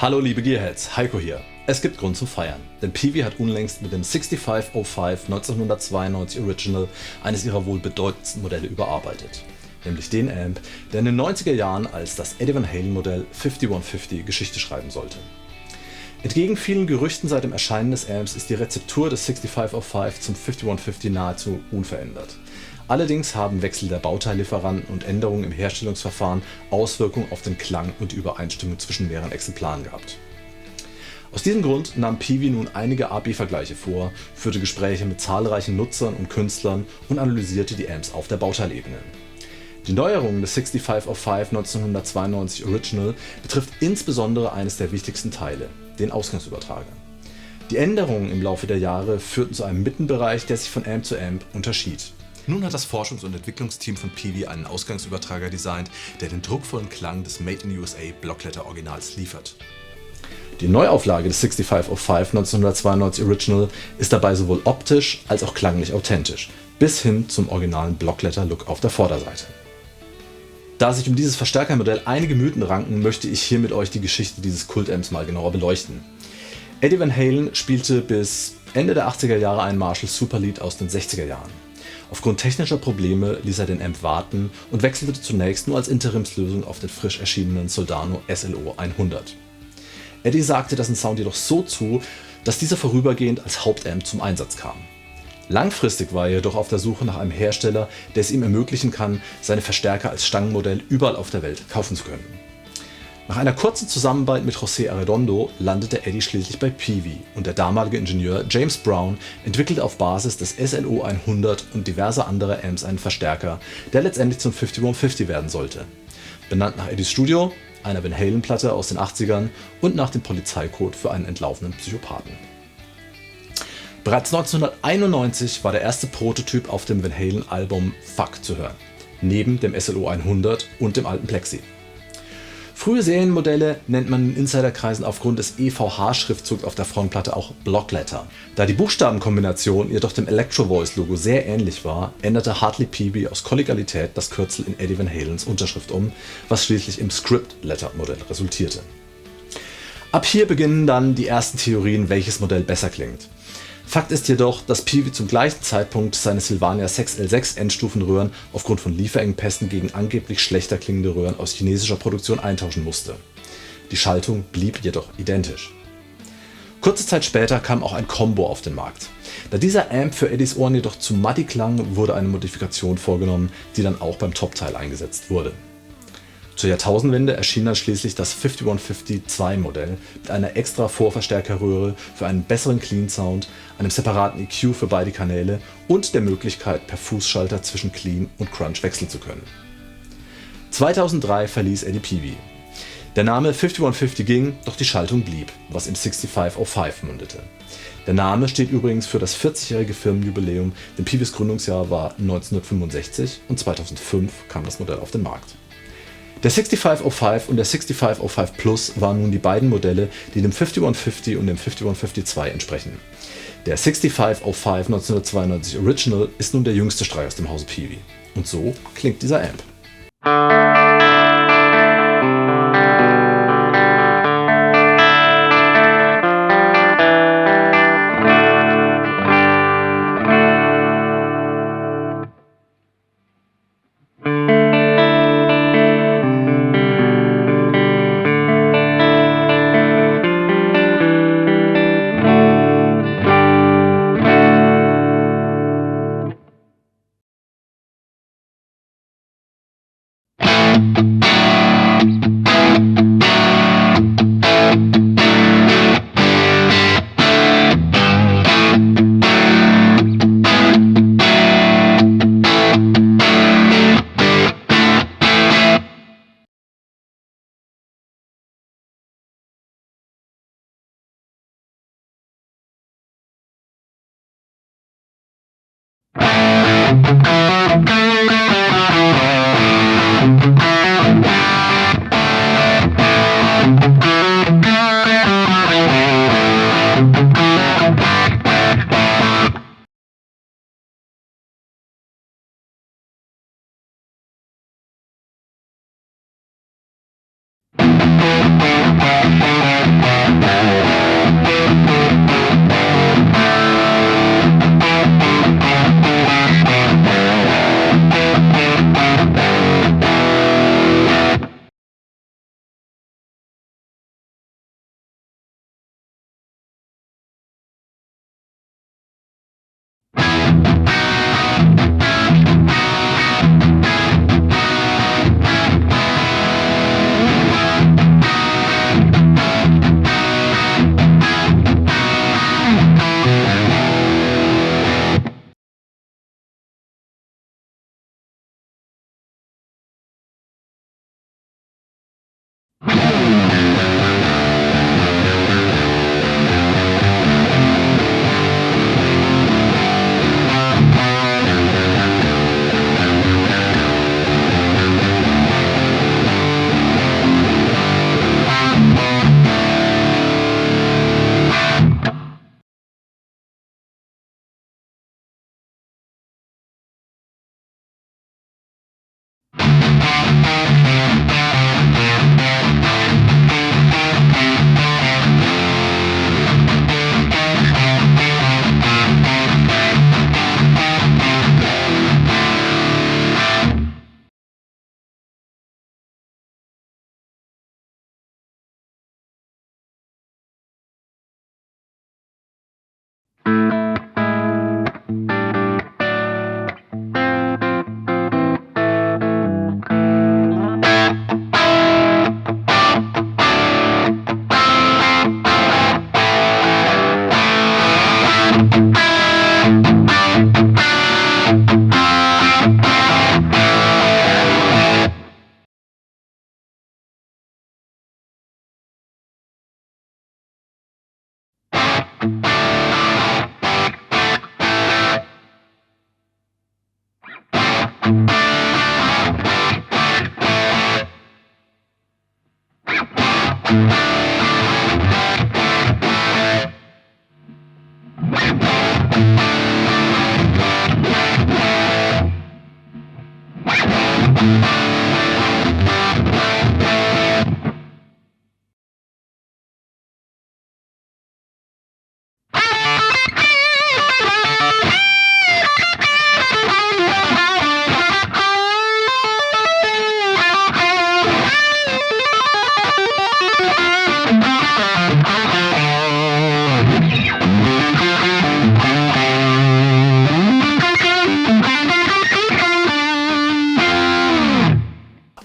Hallo liebe Gearheads, Heiko hier. Es gibt Grund zum Feiern, denn Peavey hat unlängst mit dem 6505 1992 Original eines ihrer wohl bedeutendsten Modelle überarbeitet. Nämlich den Amp, der in den 90er Jahren als das Eddie Van Halen Modell 5150 Geschichte schreiben sollte. Entgegen vielen Gerüchten seit dem Erscheinen des Amps ist die Rezeptur des 6505 zum 5150 nahezu unverändert. Allerdings haben Wechsel der Bauteillieferanten und Änderungen im Herstellungsverfahren Auswirkungen auf den Klang und die Übereinstimmung zwischen mehreren Exemplaren gehabt. Aus diesem Grund nahm Peavey nun einige A/B-Vergleiche vor, führte Gespräche mit zahlreichen Nutzern und Künstlern und analysierte die Amps auf der Bauteilebene. Die Neuerung des 6505 1992 Original betrifft insbesondere eines der wichtigsten Teile, den Ausgangsübertrager. Die Änderungen im Laufe der Jahre führten zu einem Mittenbereich, der sich von Amp zu Amp unterschied. Nun hat das Forschungs- und Entwicklungsteam von Peavey einen Ausgangsübertrager designt, der den druckvollen Klang des Made in USA Blockletter-Originals liefert. Die Neuauflage des 6505 1992 Original ist dabei sowohl optisch als auch klanglich authentisch, bis hin zum originalen Blockletter-Look auf der Vorderseite. Da sich um dieses Verstärkermodell einige Mythen ranken, möchte ich hier mit euch die Geschichte dieses Kultamps mal genauer beleuchten. Eddie Van Halen spielte bis Ende der 80er Jahre einen Marshall Superlead aus den 60er Jahren. Aufgrund technischer Probleme ließ er den Amp warten und wechselte zunächst nur als Interimslösung auf den frisch erschienenen Soldano SLO 100. Eddie sagte dessen Sound jedoch so zu, dass dieser vorübergehend als Hauptamp zum Einsatz kam. Langfristig war er jedoch auf der Suche nach einem Hersteller, der es ihm ermöglichen kann, seine Verstärker als Stangenmodell überall auf der Welt kaufen zu können. Nach einer kurzen Zusammenarbeit mit José Arredondo landete Eddie schließlich bei Peavey und der damalige Ingenieur James Brown entwickelte auf Basis des SLO 100 und diverser anderer Amps einen Verstärker, der letztendlich zum 5150 werden sollte. Benannt nach Eddies Studio, einer Van Halen-Platte aus den 80ern und nach dem Polizeicode für einen entlaufenen Psychopathen. Bereits 1991 war der erste Prototyp auf dem Van Halen-Album Fuck zu hören, neben dem SLO 100 und dem alten Plexi. Frühe Serienmodelle nennt man in Insiderkreisen aufgrund des EVH-Schriftzugs auf der Frontplatte auch Blockletter. Da die Buchstabenkombination jedoch dem Electro-Voice-Logo sehr ähnlich war, änderte Hartley Peavey aus Kollegialität das Kürzel in Eddie Van Halens Unterschrift um, was schließlich im Script-Letter-Modell resultierte. Ab hier beginnen dann die ersten Theorien, welches Modell besser klingt. Fakt ist jedoch, dass Peavey zum gleichen Zeitpunkt seine Sylvania 6L6 Endstufenröhren aufgrund von Lieferengpässen gegen angeblich schlechter klingende Röhren aus chinesischer Produktion eintauschen musste. Die Schaltung blieb jedoch identisch. Kurze Zeit später kam auch ein Combo auf den Markt. Da dieser Amp für Eddies Ohren jedoch zu muddy klang, wurde eine Modifikation vorgenommen, die dann auch beim Topteil eingesetzt wurde. Zur Jahrtausendwende erschien dann schließlich das 5150-2 Modell mit einer extra Vorverstärkerröhre für einen besseren Clean Sound, einem separaten EQ für beide Kanäle und der Möglichkeit, per Fußschalter zwischen Clean und Crunch wechseln zu können. 2003 verließ Eddie Peavey. Der Name 5150 ging, doch die Schaltung blieb, was im 6505 mündete. Der Name steht übrigens für das 40-jährige Firmenjubiläum, denn Peaveys Gründungsjahr war 1965 und 2005 kam das Modell auf den Markt. Der 6505 und der 6505 Plus waren nun die beiden Modelle, die dem 5150 und dem 5150-2 entsprechen. Der 6505 1992 Original ist nun der jüngste Streich aus dem Hause Peavey. Und so klingt dieser Amp.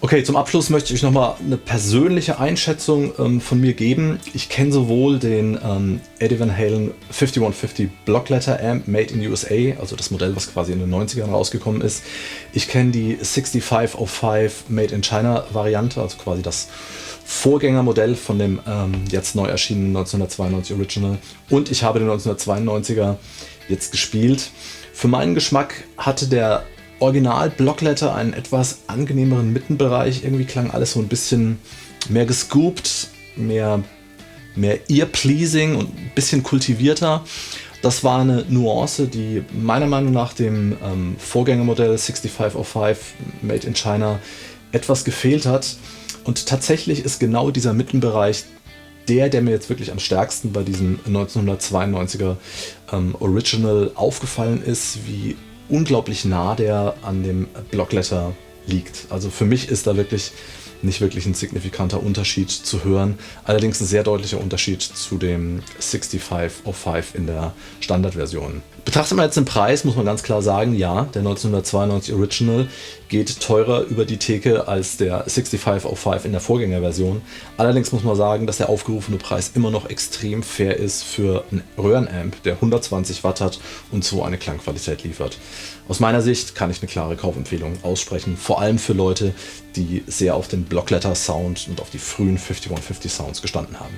Okay, zum Abschluss möchte ich nochmal eine persönliche Einschätzung von mir geben. Ich kenne sowohl den Eddie Van Halen 5150 Blockletter Amp Made in USA, also das Modell, was quasi in den 90ern rausgekommen ist. Ich kenne die 6505 Made in China Variante, also quasi das Vorgängermodell von dem jetzt neu erschienenen 1992 Original. Und ich habe den 1992er jetzt gespielt. Für meinen Geschmack hatte der Original Blockletter einen etwas angenehmeren Mittenbereich. Irgendwie klang alles so ein bisschen mehr gescoopt, mehr ear-pleasing und ein bisschen kultivierter. Das war eine Nuance, die meiner Meinung nach dem Vorgängermodell 6505 Made in China etwas gefehlt hat. Und tatsächlich ist genau dieser Mittenbereich der mir jetzt wirklich am stärksten bei diesem 1992er Original aufgefallen ist, wie unglaublich nah der an dem Blockletter liegt. Also für mich ist da nicht wirklich ein signifikanter Unterschied zu hören. Allerdings ein sehr deutlicher Unterschied zu dem 6505 in der Standardversion. Betrachtet man jetzt den Preis, muss man ganz klar sagen, ja, der 1992 Original geht teurer über die Theke als der 6505 in der Vorgängerversion. Allerdings muss man sagen, dass der aufgerufene Preis immer noch extrem fair ist für einen Röhrenamp, der 120 Watt hat und so eine Klangqualität liefert. Aus meiner Sicht kann ich eine klare Kaufempfehlung aussprechen, vor allem für Leute, die sehr auf den Blockletter Sound und auf die frühen 5150 Sounds gestanden haben.